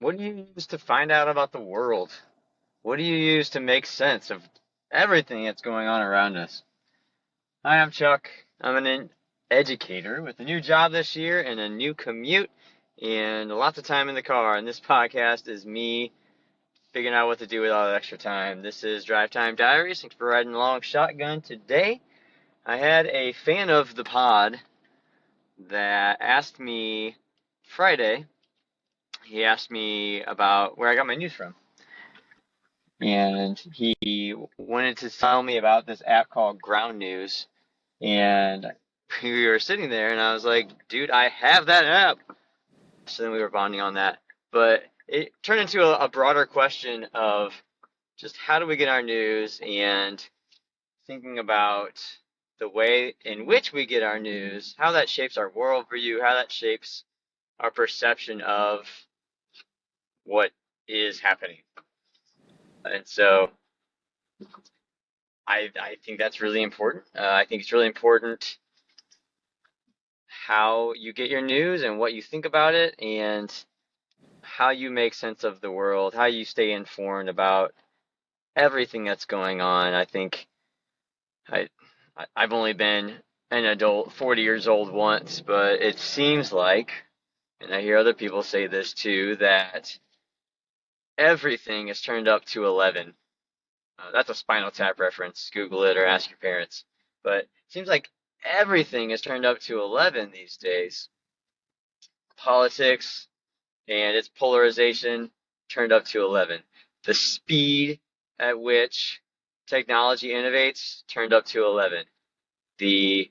What do you use to find out about the world? What do you use to make sense of everything that's going on around us? Hi, I'm Chuck. I'm an educator with a new job this year and a new commute and lots of time in the car. And this podcast is me figuring out what to do with all that extra time. This is Drive Time Diaries. Thanks for riding along shotgun today. I had a fan of the pod that asked me Friday. He asked me about where I got my news from. And he wanted to tell me about this app called Ground News. And we were sitting there, and I was like, dude, I have that app. So then we were bonding on that. But it turned into a broader question of just how do we get our news and thinking about the way in which we get our news, how that shapes our worldview, how that shapes our perception of what is happening. And so I think that's really important. I think it's really important how you get your news and what you think about it and how you make sense of the world, how you stay informed about everything that's going on. I think I I've only been an adult 40 years old once, but it seems like, and I hear other people say this too, that everything is turned up to 11. That's a Spinal Tap reference. Google it or ask your parents. But it seems like everything is turned up to 11 these days. Politics and its polarization turned up to 11. The speed at which technology innovates turned up to 11. The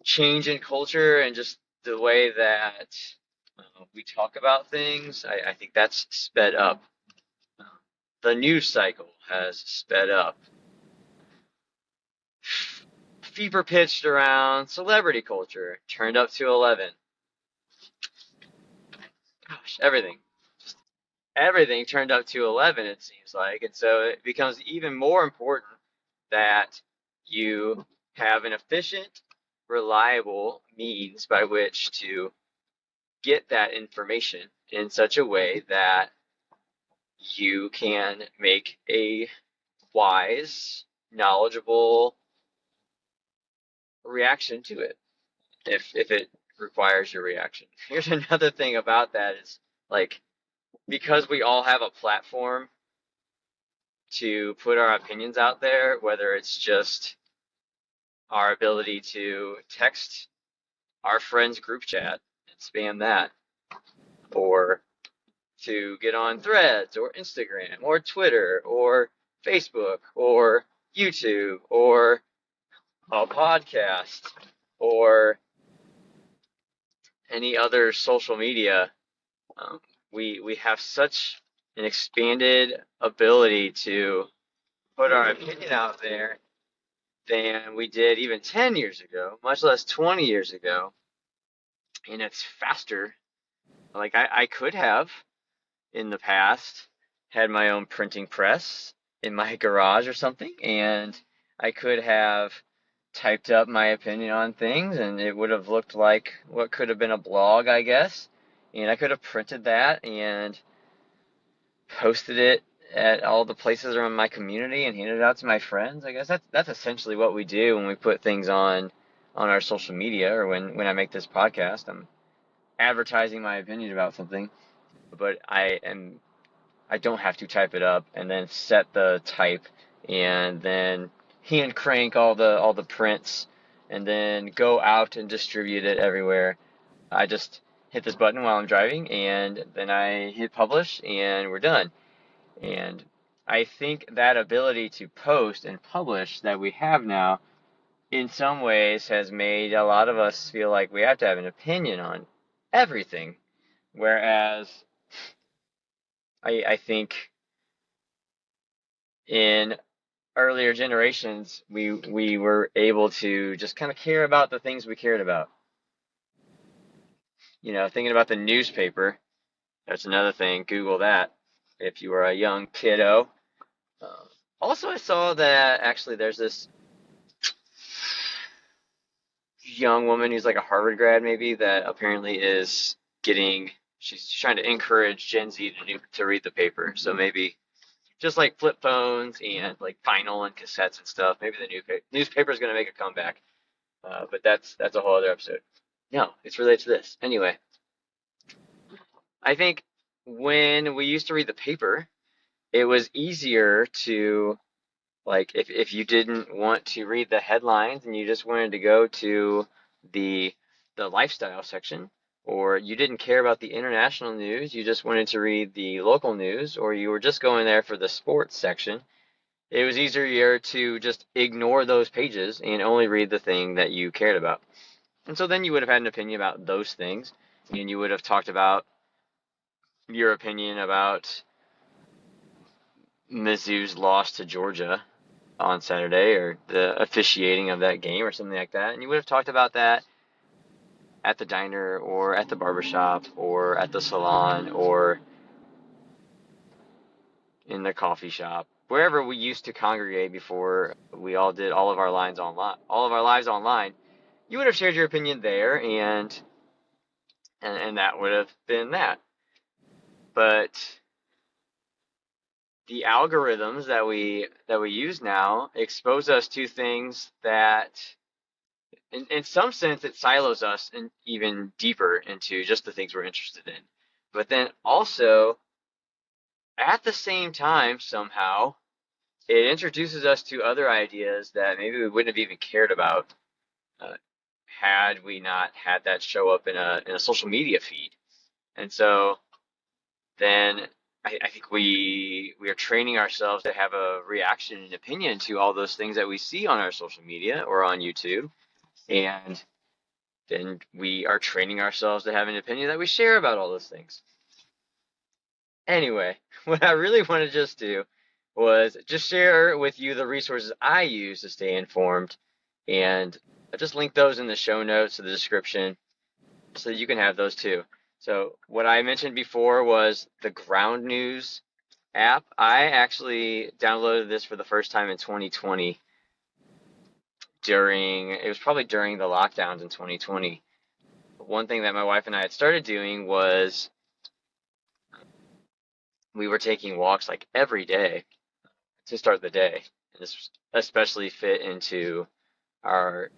change in culture and just the way that we talk about things, I think that's sped up. The news cycle has sped up. Fever pitched around celebrity culture turned up to 11. Gosh, everything turned up to 11, it seems like. And so it becomes even more important that you have an efficient, reliable means by which to get that information in such a way that you can make a wise, knowledgeable reaction to it if it requires your reaction. Here's another thing about that is like because we all have a platform to put our opinions out there, whether it's just our ability to text our friends group chat and spam that, or to get on Threads or Instagram or Twitter or Facebook or YouTube or a podcast or any other social media. We have such an expanded ability to put our opinion out there than we did even 10 years ago, much less 20 years ago. And it's faster. Like I could have in the past had my own printing press in my garage or something, and I could have typed up my opinion on things, and it would have looked like what could have been a blog, I guess. And I could have printed that and posted it at all the places around my community and handed it out to my friends. I guess that's essentially what we do when we put things on our social media or when I make this podcast. I'm advertising my opinion about something, but I don't have to type it up and then set the type and then hand crank all the prints and then go out and distribute it everywhere. I just hit this button while I'm driving and then I hit publish and we're done. And I think that ability to post and publish that we have now in some ways has made a lot of us feel like we have to have an opinion on everything. Whereas I think in earlier generations we were able to just kind of care about the things we cared about. You know, thinking about the newspaper, that's another thing. Google that if you were a young kiddo. Uh, Also, I saw that actually there's this young woman who's like a Harvard grad maybe that apparently is she's trying to encourage Gen Z to read the paper. So maybe just like flip phones and like vinyl and cassettes and stuff, maybe the newspaper is going to make a comeback. But that's a whole other episode. No, it's related to this. Anyway, I think when we used to read the paper, it was easier to, like, if you didn't want to read the headlines and you just wanted to go to the lifestyle section, or you didn't care about the international news, you just wanted to read the local news, or you were just going there for the sports section, it was easier to just ignore those pages and only read the thing that you cared about. And so then you would have had an opinion about those things, and you would have talked about your opinion about Mizzou's loss to Georgia on Saturday, or the officiating of that game or something like that. And you would have talked about that at the diner or at the barbershop or at the salon or in the coffee shop, wherever we used to congregate before we all did all of our lives online. You would have shared your opinion there, and that would have been that. But the algorithms that we use now expose us to things that, in some sense, it silos us and even deeper into just the things we're interested in. But then also, at the same time, somehow, it introduces us to other ideas that maybe we wouldn't have even cared about uh, had we not had that show up in a social media feed. And so then I think we are training ourselves to have a reaction and opinion to all those things that we see on our social media or on YouTube. And then we are training ourselves to have an opinion that we share about all those things. Anyway, what I really want to just do was just share with you the resources I use to stay informed, and I just link those in the show notes, to the description, so that you can have those too. So what I mentioned before was the Ground News app. I actually downloaded this for the first time in 2020 it was probably during the lockdowns in 2020. One thing that my wife and I had started doing was we were taking walks like every day to start the day. And this especially fit into our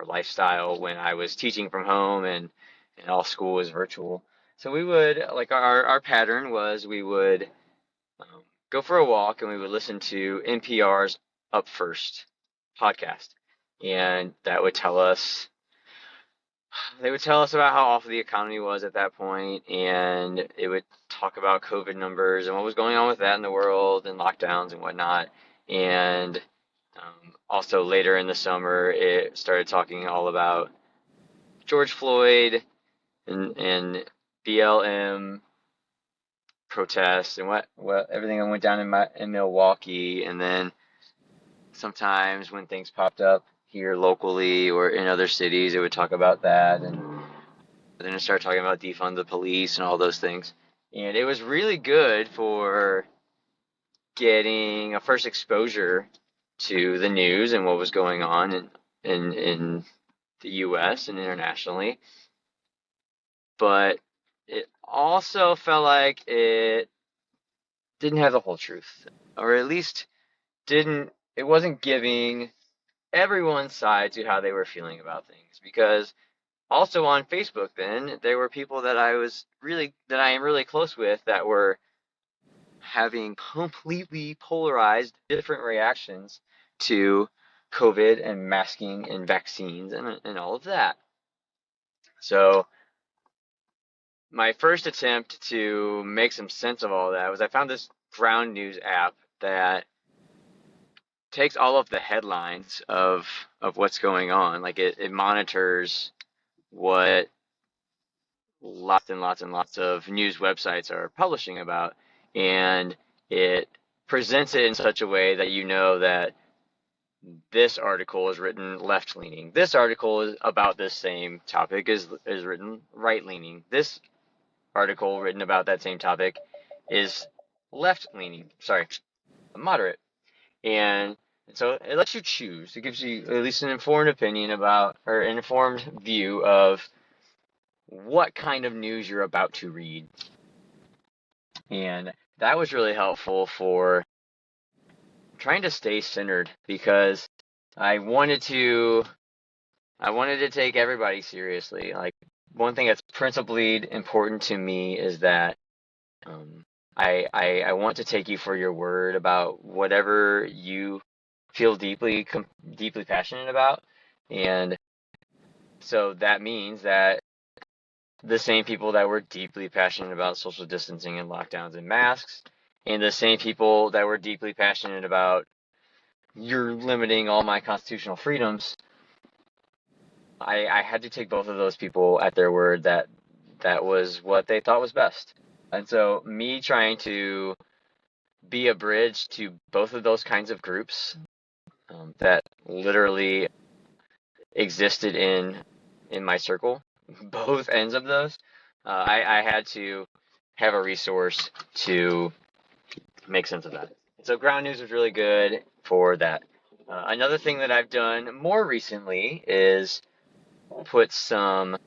lifestyle when I was teaching from home and all school was virtual. So we would, like, our pattern was we would go for a walk and we would listen to NPR's Up First podcast. And they would tell us about how awful the economy was at that point, and it would talk about COVID numbers and what was going on with that in the world and lockdowns and whatnot. And also later in the summer, it started talking all about George Floyd and BLM protests and what everything that went down in Milwaukee. And then sometimes when things popped up here locally or in other cities, it would talk about that. And then it started talking about defund the police and all those things. And it was really good for getting a first exposure to the news and what was going on in the US and internationally. But it also felt like it didn't have the whole truth, or at least it wasn't giving everyone's side to how they were feeling about things. Because also on Facebook then, there were people that I am really close with that were having completely polarized different reactions to COVID and masking and vaccines and all of that. So my first attempt to make some sense of all that was I found this Ground News app that takes all of the headlines of what's going on. Like it monitors what lots and lots and lots of news websites are publishing about, and it presents it in such a way that you know that this article is written left leaning. This article is about this same topic is written right leaning. This article written about that same topic is left leaning. Sorry, moderate. And so it lets you choose. It gives you at least an informed opinion about, or an informed view of what kind of news you're about to read. And that was really helpful for trying to stay centered, because I wanted to take everybody seriously. Like, one thing that's principally important to me is that um, I want to take you for your word about whatever you feel deeply passionate about. And so that means that the same people that were deeply passionate about social distancing and lockdowns and masks, and the same people that were deeply passionate about you're limiting all my constitutional freedoms, I had to take both of those people at their word that that was what they thought was best. And so me trying to be a bridge to both of those kinds of groups that literally existed in my circle, both ends of those, I had to have a resource to make sense of that. So Ground News was really good for that. Another thing that I've done more recently is put some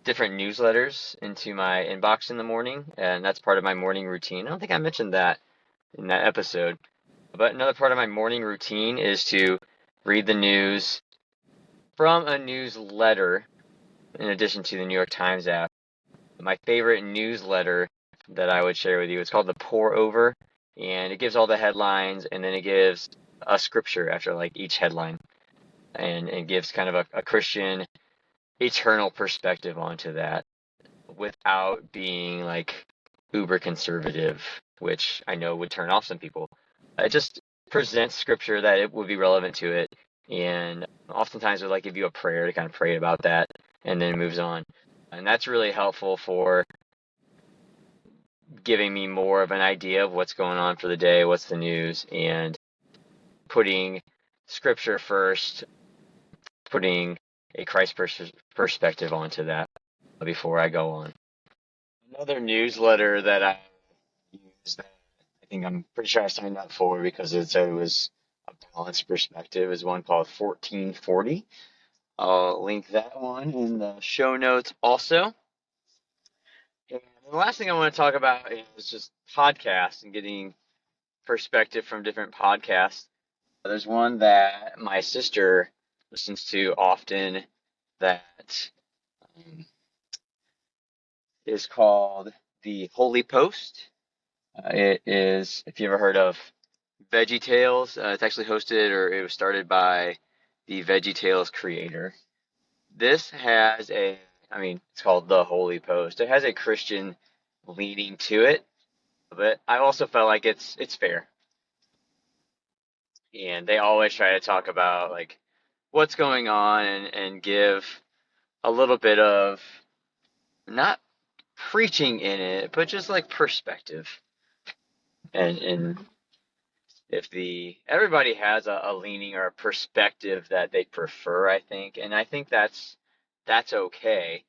different newsletters into my inbox in the morning, and that's part of my morning routine. I don't think I mentioned that in that episode, but another part of my morning routine is to read the news from a newsletter in addition to the New York Times app. My favorite newsletter that I would share with you, it's called the Pour Over, and it gives all the headlines, and then it gives a scripture after like each headline, and it gives kind of a Christian eternal perspective onto that without being like uber conservative, which I know would turn off some people. It just presents scripture that it would be relevant to it, and oftentimes would like give you a prayer to kind of pray about that, and then it moves on. And that's really helpful for giving me more of an idea of what's going on for the day, what's the news, and putting scripture first, putting a Christ perspective onto that before I go on. Another newsletter that I use that I think I'm pretty sure I signed up for because it said it was a balanced perspective is one called 1440. I'll link that one in the show notes also. And the last thing I want to talk about is just podcasts and getting perspective from different podcasts. There's one that my sister listens to often that um, is called The Holy Post. It is, if you ever heard of Veggie Tales, it's actually hosted, or it was started by the Veggie Tales creator. This has it's called The Holy Post. It has a Christian leaning to it, but I also felt like it's fair. And they always try to talk about like what's going on, and give a little bit of not preaching in it, but just like perspective. And if everybody has a leaning or a perspective that they prefer, I think, and I think that's okay,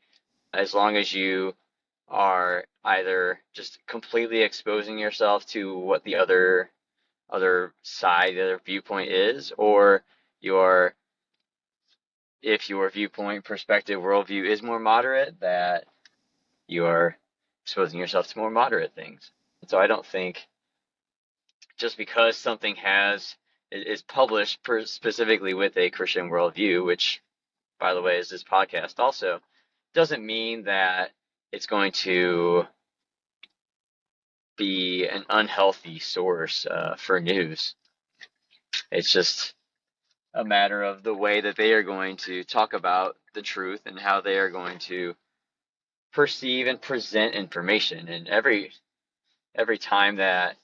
as long as you are either just completely exposing yourself to what the other side, the other viewpoint is, or your if your viewpoint, perspective, worldview is more moderate, that you are exposing yourself to more moderate things. So I don't think just because something is published specifically with a Christian worldview, which, by the way, is this podcast also, doesn't mean that it's going to be an unhealthy source for news. It's just a matter of the way that they are going to talk about the truth and how they are going to perceive and present information. And every time that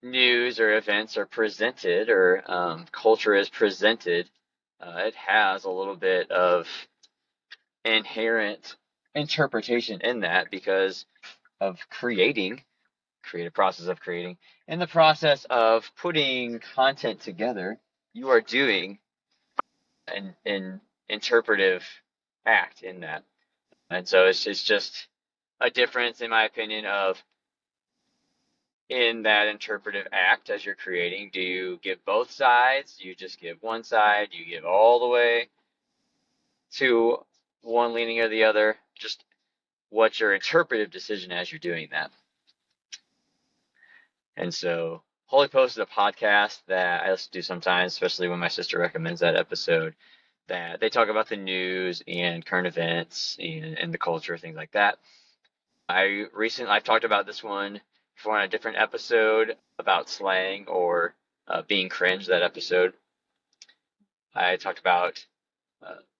news or events are presented, or culture is presented, it has a little bit of inherent interpretation in that, because of creative process of creating, in the process of putting content together, you are doing an interpretive act in that. And so it's just a difference, in my opinion, of in that interpretive act as you're creating. Do you give both sides? Do you just give one side? Do you give all the way to one leaning or the other? just what's your interpretive decision as you're doing that. And so Holy Post is a podcast that I listen to sometimes, especially when my sister recommends that episode, that they talk about the news and current events and the culture, things like that. I've talked about this one before on a different episode about slang or being cringe, that episode. I talked about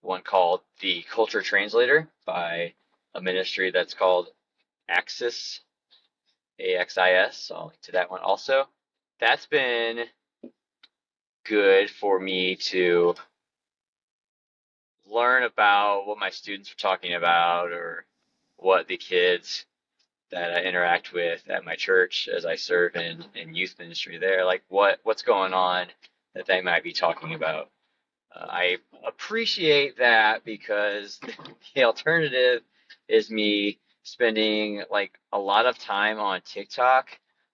one called The Culture Translator by a ministry that's called Axis, AXIS. I'll link to that one also. That's been good for me to learn about what my students are talking about or what the kids that I interact with at my church as I serve in youth ministry there, like what's going on that they might be talking about. I appreciate that because the alternative is me spending like a lot of time on TikTok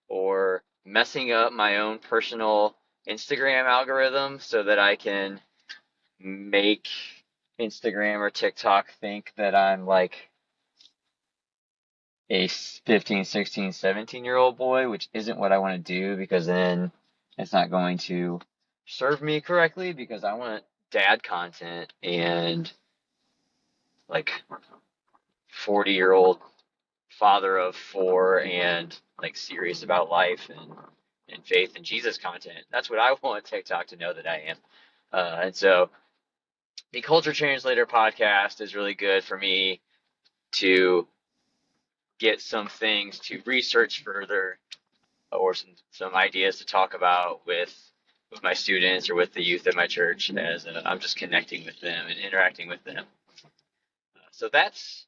or messing up my own personal Instagram algorithm so that I can make Instagram or TikTok think that I'm like a 15, 16, 17-year-old boy, which isn't what I want to do because then it's not going to serve me correctly because I want dad content and like 40-year-old father of four and like serious about life and faith and Jesus content. That's what I want TikTok to know that I am. And so the Culture Translator podcast is really good for me to get some things to research further or some ideas to talk about with my students or with the youth at my church as I'm just connecting with them and interacting with them. So that's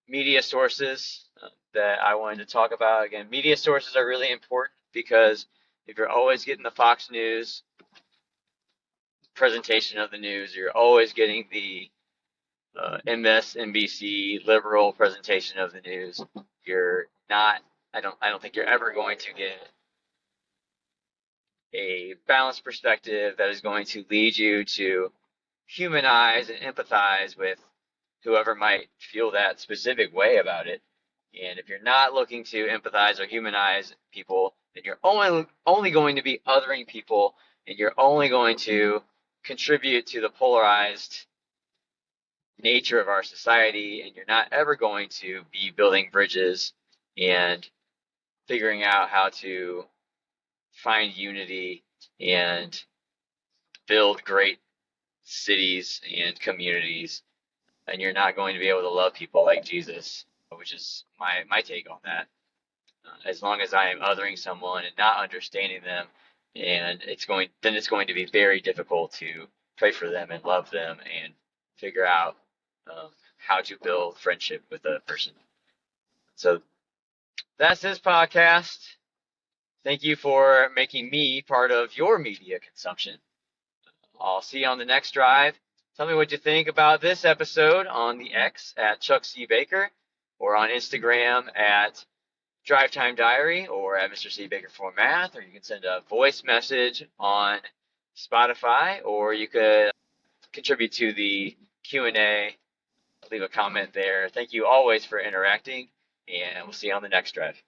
media sources that I wanted to talk about. Again, media sources are really important because if you're always getting the Fox News presentation of the news, you're always getting the MSNBC liberal presentation of the news. You're not. I don't think you're ever going to get a balanced perspective that is going to lead you to humanize and empathize with whoever might feel that specific way about it. And if you're not looking to empathize or humanize people, then you're only going to be othering people, and you're only going to contribute to the polarized nature of our society, and you're not ever going to be building bridges and figuring out how to find unity and build great cities and communities, and you're not going to be able to love people like Jesus, which is my take on that. As long as I am othering someone and not understanding them, and it's going to be very difficult to pray for them and love them and figure out how to build friendship with a person. So that's this podcast. Thank you for making me part of your media consumption. I'll see you on the next drive. Tell me what you think about this episode on the X at Chuck C. Baker or on Instagram at Drive Time Diary or at Mr. C. Baker for Math, or you can send a voice message on Spotify, or you could contribute to the Q&A, leave a comment there. Thank you always for interacting, and we'll see you on the next drive.